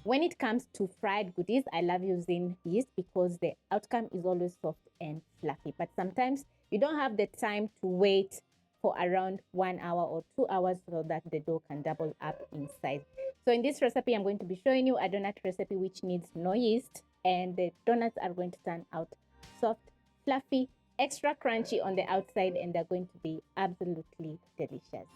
When it comes to fried goodies, I love using yeast because the outcome is always soft and fluffy. But sometimes you don't have the time to wait for around 1 hour or 2 hours so that the dough can double up in size. So in this recipe, I'm going to be showing you a donut recipe which needs no yeast, and the donuts are going to turn out soft, fluffy, extra crunchy on the outside, and they're going to be absolutely delicious.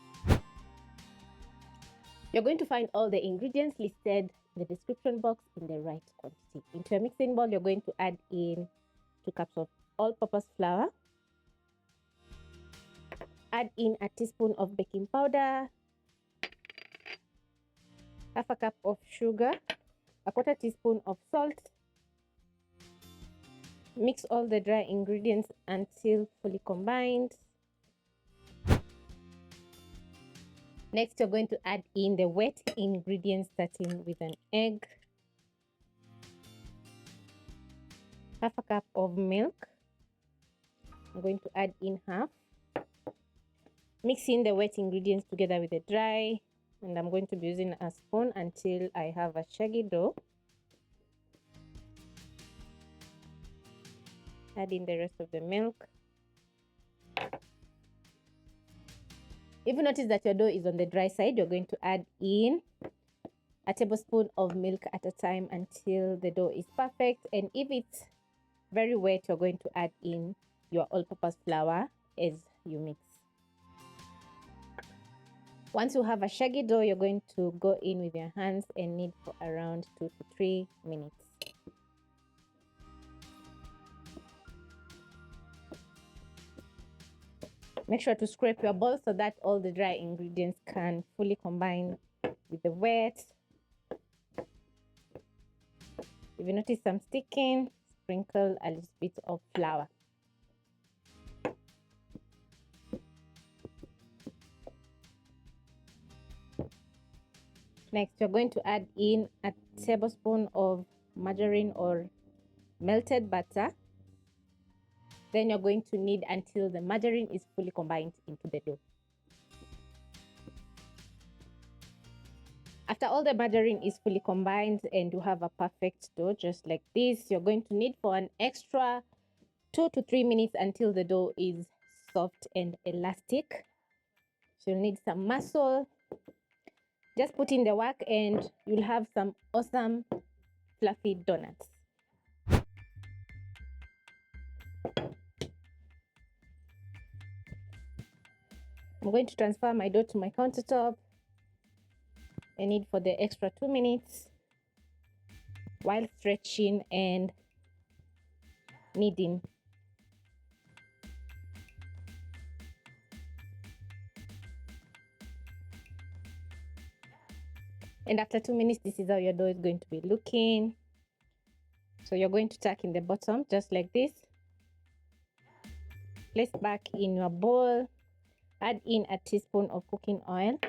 You're going to find all the ingredients listed in the description box in the right quantity. Into a mixing bowl, you're going to add in 2 cups of all-purpose flour. Add in a teaspoon of baking powder, half a cup of sugar, a 1/4 teaspoon of salt. Mix all the dry ingredients until fully combined. Next, you're going to add in the wet ingredients, starting with an egg, half a cup of milk. I'm going to add in half. Mix in the wet ingredients together with the dry, and I'm going to be using a spoon until I have a shaggy dough. Add in the rest of the milk. If you notice that your dough is on the dry side, you're going to add in a tablespoon of milk at a time until the dough is perfect. And if it's very wet, you're going to add in your all-purpose flour as you mix. Once you have a shaggy dough, you're going to go in with your hands and knead for around 2 to 3 minutes. Make sure to scrape your bowl so that all the dry ingredients can fully combine with the wet. If you notice some sticking, sprinkle a little bit of flour. Next, you're going to add in a tablespoon of margarine or melted butter. Then you're going to knead until the margarine is fully combined into the dough. After all the margarine is fully combined and you have a perfect dough just like this, you're going to knead for an extra 2 to 3 minutes until the dough is soft and elastic. So you'll need some muscle. Just put in the work and you'll have some awesome fluffy donuts. I'm going to transfer my dough to my countertop and knead for the extra 2 minutes while stretching and kneading. And after 2 minutes, this is how your dough is going to be looking. So you're going to tuck in the bottom just like this. Place back in your bowl. Add in a teaspoon of cooking oil.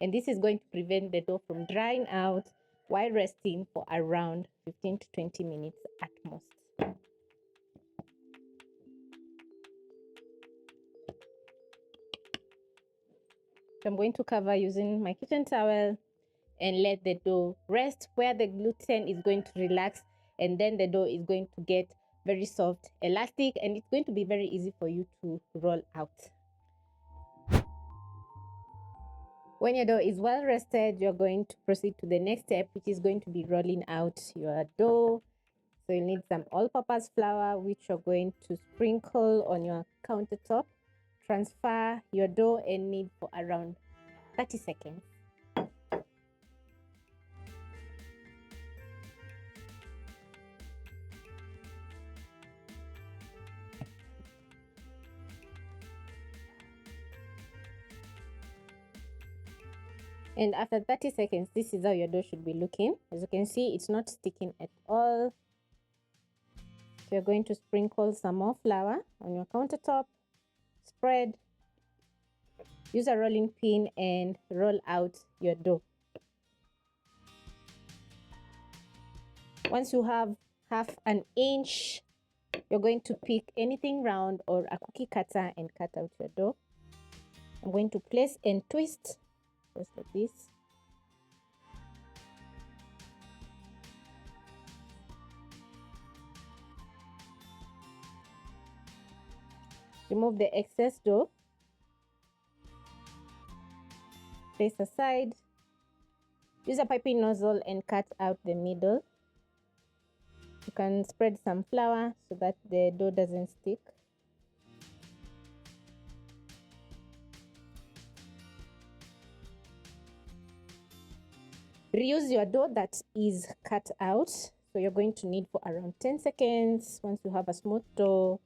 And this is going to prevent the dough from drying out while resting for around 15 to 20 minutes at most. So I'm going to cover using my kitchen towel and let the dough rest where the gluten is going to relax, and then the dough is going to get very soft, elastic, and it's going to be very easy for you to roll out. When your dough is well rested, you're going to proceed to the next step, which is going to be rolling out your dough. So you need some all-purpose flour, which you're going to sprinkle on your countertop. Transfer your dough and knead for around 30 seconds. And after 30 seconds, this is how your dough should be looking. As you can see, it's not sticking at all. So you're going to sprinkle some more flour on your countertop. Spread. Use a rolling pin and roll out your dough. Once you have half an inch, you're going to pick anything round or a cookie cutter and cut out your dough. I'm going to place and twist just like this. Remove the excess dough. Place aside. Use a piping nozzle and cut out the middle. You can spread some flour so that the dough doesn't stick. Reuse your dough that is cut out. So you're going to knead for around 10 seconds. Once you have a smooth dough,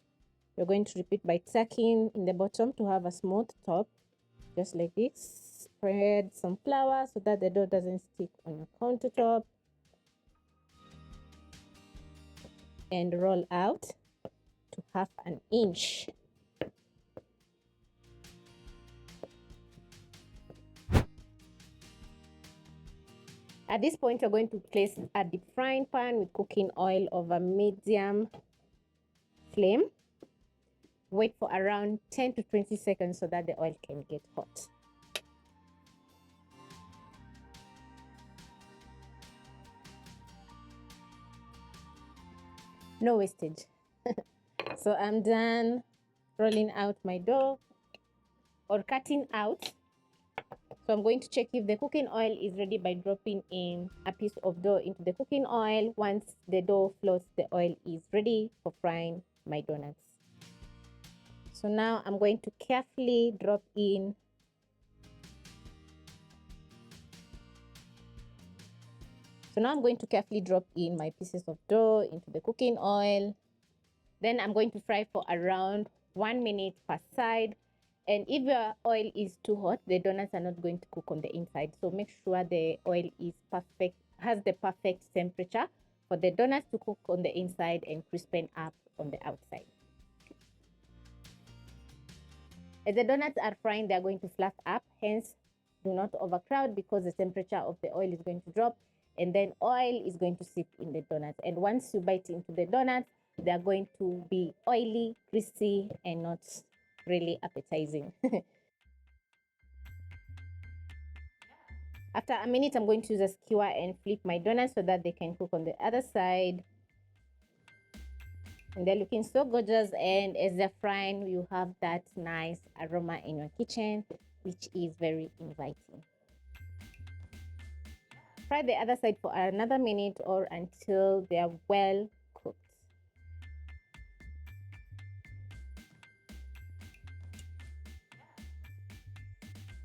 you're going to repeat by tucking in the bottom to have a smooth top, just like this. Spread some flour so that the dough doesn't stick on your countertop. And roll out to half an inch. At this point, you're going to place a deep frying pan with cooking oil over medium flame. Wait for around 10 to 20 seconds so that the oil can get hot. No wastage. So I'm done rolling out my dough or cutting out. So I'm going to check if the cooking oil is ready by dropping in a piece of dough into the cooking oil. Once the dough floats, the oil is ready for frying my donuts. So now I'm going to carefully drop in my pieces of dough into the cooking oil. Then I'm going to fry for around 1 minute per side. And if your oil is too hot, the donuts are not going to cook on the inside. So make sure the oil is perfect, has the perfect temperature for the donuts to cook on the inside and crispen up on the outside. As the donuts are frying, they're going to fluff up. Hence, do not overcrowd because the temperature of the oil is going to drop and then oil is going to seep in the donuts. And once you bite into the donuts, they're going to be oily, crispy, and not really appetizing. After a minute, I'm going to use a skewer and flip my donuts so that they can cook on the other side. And they're looking so gorgeous, and as they're frying, you have that nice aroma in your kitchen, which is very inviting. Fry the other side for another minute or until they are well cooked.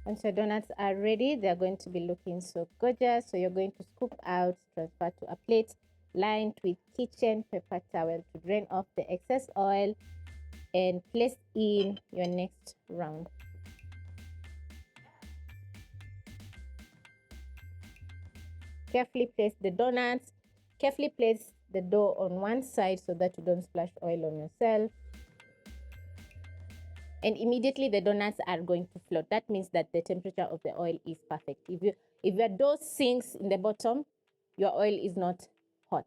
Once your donuts are ready, they're going to be looking so gorgeous. So you're going to scoop out, transfer to a plate lined with kitchen paper towel to drain off the excess oil and place in your next round. Carefully place the donuts. Carefully place the dough on one side so that you don't splash oil on yourself. And immediately the donuts are going to float. That means that the temperature of the oil is perfect. If your dough sinks in the bottom, your oil is not hot.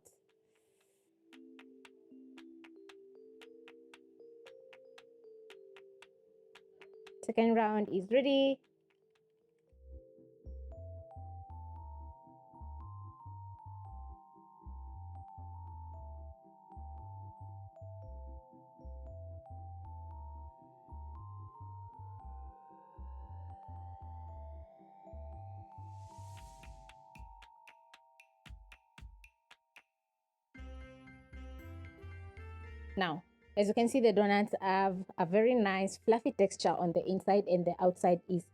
Second round is ready. Now, as you can see, the donuts have a very nice fluffy texture on the inside and the outside is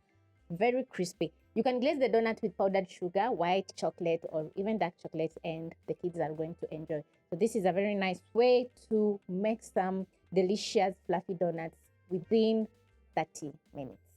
very crispy. You can glaze the donut with powdered sugar, white chocolate, or even dark chocolate, and the kids are going to enjoy. So this is a very nice way to make some delicious fluffy donuts within 30 minutes.